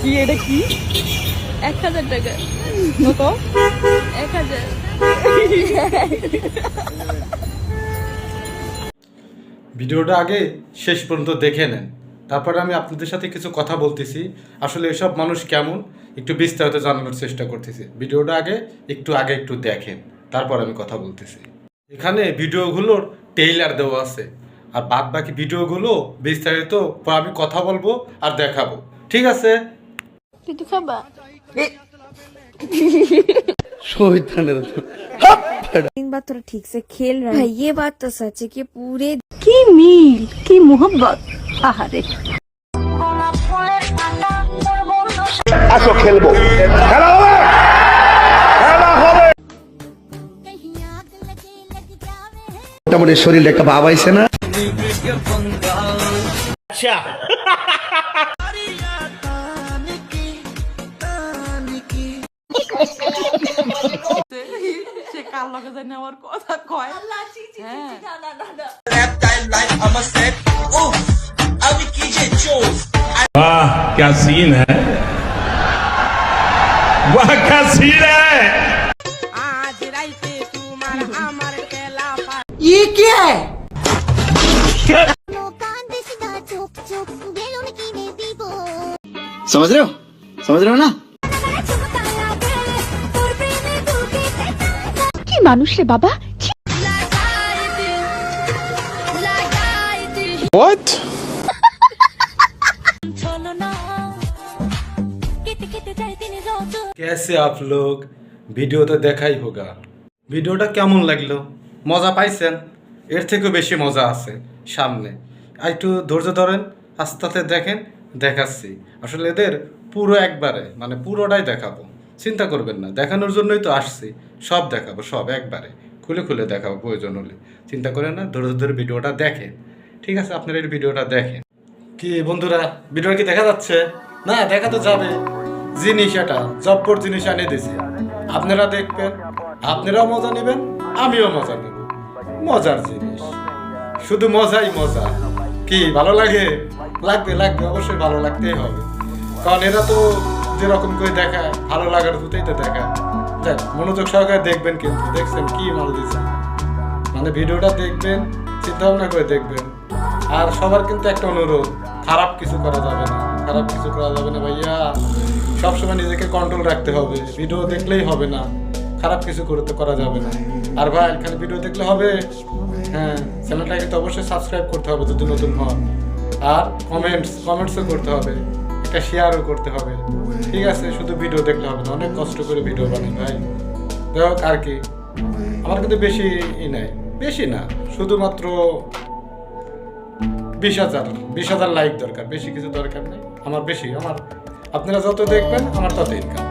কি এটা কি? 1000 টাকা। কত? 1000। ভিডিওটা আগে শেষ পর্যন্ত দেখে নেন, তারপরে আমি আপনাদের সাথে কিছু কথা বলতেছি। আসলে এসব মানুষ কেমন একটু বিস্তারিত জানানোর চেষ্টা করতেছি। ভিডিওটা আগে একটু দেখেন, তারপর আমি কথা বলতেছি। এখানে ভিডিওগুলোর টেইলার দেওয়া আছে, আর বাদ বাকি ভিডিওগুলো বিস্তারিত আমি কথা বলবো আর দেখাবো, ঠিক আছে? তুই খাবা? इन बात थोड़ा ठीक से खेल रहा है। ये बात तो सच है कि पूरे কি মিল কি মোহব্বত আহারে আসো খেলবো, খেলা হবে, খেলা হবে। মোটামুটি শরীরে একটা ভাব আইছে না? সে কার লগে জানি আমার কথা কয়। वाह क्या सीन है, वाह क्या सीन है। ये क्या है समझ रहे हो ना? কি মানুষ রে বাবা कैसे आप लोग? ভিডিও তো দেখাই হোগা। ভিডিওটা কেমন লাগলো? মজা পাইছেন? এর থেকেও বেশি মজা আছে সামনে। আর একটু ধৈর্য ধরেন, আস্তে আস্তে দেখেন, দেখাচ্ছি। আসলে এদের পুরো একবারে মানে পুরোটাই দেখাবো, চিন্তা করবেন না, দেখানোর জন্যই তো আসছি। সব দেখাবো, সব একবারে খুলে খুলে দেখাবো প্রয়োজন হলে। চিন্তা করেন না, ধৈর্য ধরে ভিডিওটা দেখেন, ঠিক আছে? আপনারা এই ভিডিওটা দেখেন। কি বন্ধুরা, ভিডিওটা কি দেখা যাচ্ছে? না, দেখা তো যাবে। জিনিস এটা জব্বর জিনিস আনে দিয়েছি, আপনারা দেখবেন, আপনারাও মজা নেবেন, আমিও মজা নেব। মজার জিনিস, শুধু মজাই মজা। কি ভালো লাগে? লাগবে লাগবে, অবশ্যই ভালো লাগতেই হবে, কারণ এরা তো যেরকম করে দেখায় ভালো লাগার দুটোই তো দেখায়। দেখ, মনোযোগ সহকারে দেখবেন, কিন্তু দেখছেন কি মাল দিচ্ছে, মানে ভিডিওটা দেখবেন, চিন্তা ভাবনা করে দেখবেন। আর সবার কিন্তু একটা অনুরোধ, খারাপ কিছু করা যাবে না, খারাপ কিছু করা যাবে না ভাইয়া। সবসময় নিজেকে কন্ট্রোল রাখতে হবে, ভিডিও দেখলেই হবে না, খারাপ কিছু করতে করা যাবে না। আর ভাই, এখানে ভিডিও দেখলে হবে? হ্যাঁ, চ্যানেলটাকে তো অবশ্যই সাবস্ক্রাইব করতে হবে যদি নতুন হন, আর কমেন্টসও করতে হবে, একটা শেয়ারও করতে হবে, ঠিক আছে? শুধু ভিডিও দেখলে হবে না, অনেক কষ্ট করে ভিডিও বানাই ভাই। দেখ আর কি, আমার কিন্তু বেশি না, শুধুমাত্র 20,000 লাইক দরকার, বেশি কিছু দরকার নেই আমার। আপনারা যত দেখবেন আমার তত ইনকাম।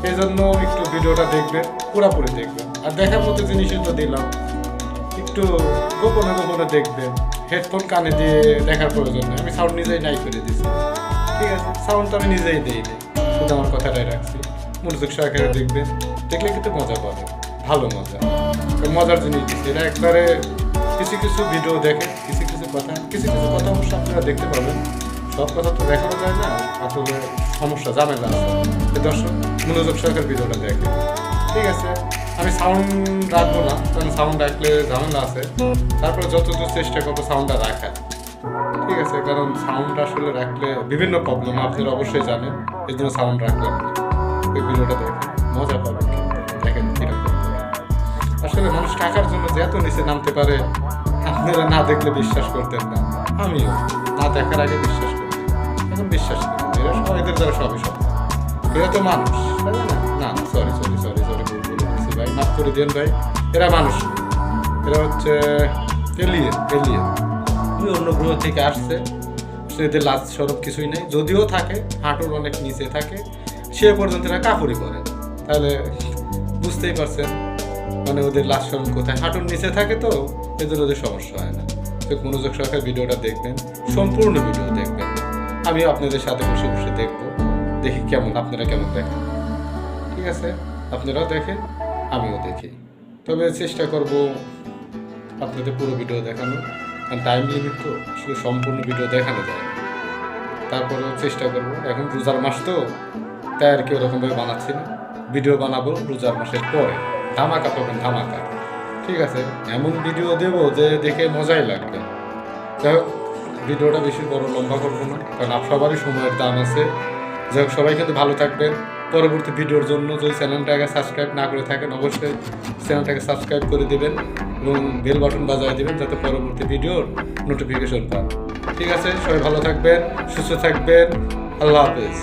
এই জন্য একটু ভিডিওটা দেখবেন, পুরোপুরি দেখবেন। আর দেখার মতো জিনিসই তো দিলাম, একটু গোপনে গোপনে দেখবেন। হেডফোন কানে দিয়ে দেখার প্রয়োজন নেই, আমি সাউন্ড নিজেই নাই করে দিচ্ছি, ঠিক আছে? সাউন্ড তো আমি নিজেই দিই, শুধু আমার কথাটাই রাখছি। মনোযোগ সহকারে দেখবেন, দেখলে কিন্তু মজা পাবেন, ভালো মজা, মজার জিনিস দিচ্ছি। এটা একবারে কিছু কিছু ভিডিও দেখে, কিছু কিছু কথা অবশ্য আপনারা দেখতে পাবেন। সব কথা তো দেখানো যায় না, আসলে সমস্যা ঝামেলা আছে। দর্শক মনোযোগ সহকারে ভিডিওটা দেখে, ঠিক আছে? আমি সাউন্ড রাখবো না, কারণ সাউন্ড রাখলে ঝামেলা আছে। তারপরে যতদূর চেষ্টা করবো সাউন্ডটা রাখার, ঠিক আছে? কারণ সাউন্ড আসলে রাখলে বিভিন্ন প্রবলেম আপনারা অবশ্যই জানেন, এই জন্য সাউন্ড রাখলাম না। ওই ভিডিওটা দেখেন, মজা পাবেন, দেখেন কিরকম। আসলে মানুষ টাকার জন্য যে এত নিচে নামতে পারে, আপনারা না দেখলে বিশ্বাস করতেন না, আমিও না দেখার আগে বিশ্বাস করি, এখন বিশ্বাস করি। এরা সব, এদের দ্বারা সবই সব, এরা তো মানুষ, তাই না? না, সরি ভাই, মাফ করে দেন ভাই। এরা মানুষ, এরা হচ্ছে এলিয়েন। অন্য গ্রহ থেকে আসছে, এদের লাজ সরব কিছুই নেই, যদিও থাকে হাঁটুর অনেক নিচে থাকে, সে পর্যন্ত এরা কাপড়ই পরে। তাহলে বুঝতেই পারছেন মানে ওদের লাজ সরব কোথায়, হাঁটুর নিচে থাকে, তো এদের ওদের সমস্যা হয় না। তো মনোযোগ সহকারে ভিডিওটা দেখবেন, সম্পূর্ণ ভিডিও দেখবেন। আমিও আপনাদের সাথে বসে বসে দেখবো, দেখি কেমন, আপনারা কেমন দেখেন, ঠিক আছে? আপনারাও দেখেন, আমিও দেখি। তবে চেষ্টা করব আপনাদের পুরো ভিডিও দেখানো, কারণ টাইম লিমিট তো, আসলে সম্পূর্ণ ভিডিও দেখানো যায় না। তারপরেও চেষ্টা করবো, এখন রোজার মাস তো তাই আর কি ওরকমভাবে বানাচ্ছি না। ভিডিও বানাবো রোজার মাসের পরে, ধামাকা পাবেন ধামাকা। ঠিক আছে, এমন ভিডিও দেবো যে দেখে মজাই লাগবে। যাই হোক, ভিডিওটা বেশি বড় লম্বা করবো না, কারণ সবারই সময়ের দাম আছে। যাই হোক, সবাই কিন্তু ভালো থাকবেন। পরবর্তী ভিডিওর জন্য যদি চ্যানেলটাকে সাবস্ক্রাইব না করে থাকেন, অবশ্যই চ্যানেলটাকে সাবস্ক্রাইব করে দেবেন এবং বেল বাটন বাজিয়ে দেবেন, যাতে পরবর্তী ভিডিওর নোটিফিকেশন পান। ঠিক আছে, সবাই ভালো থাকবেন, সুস্থ থাকবেন। আল্লাহ হাফেজ।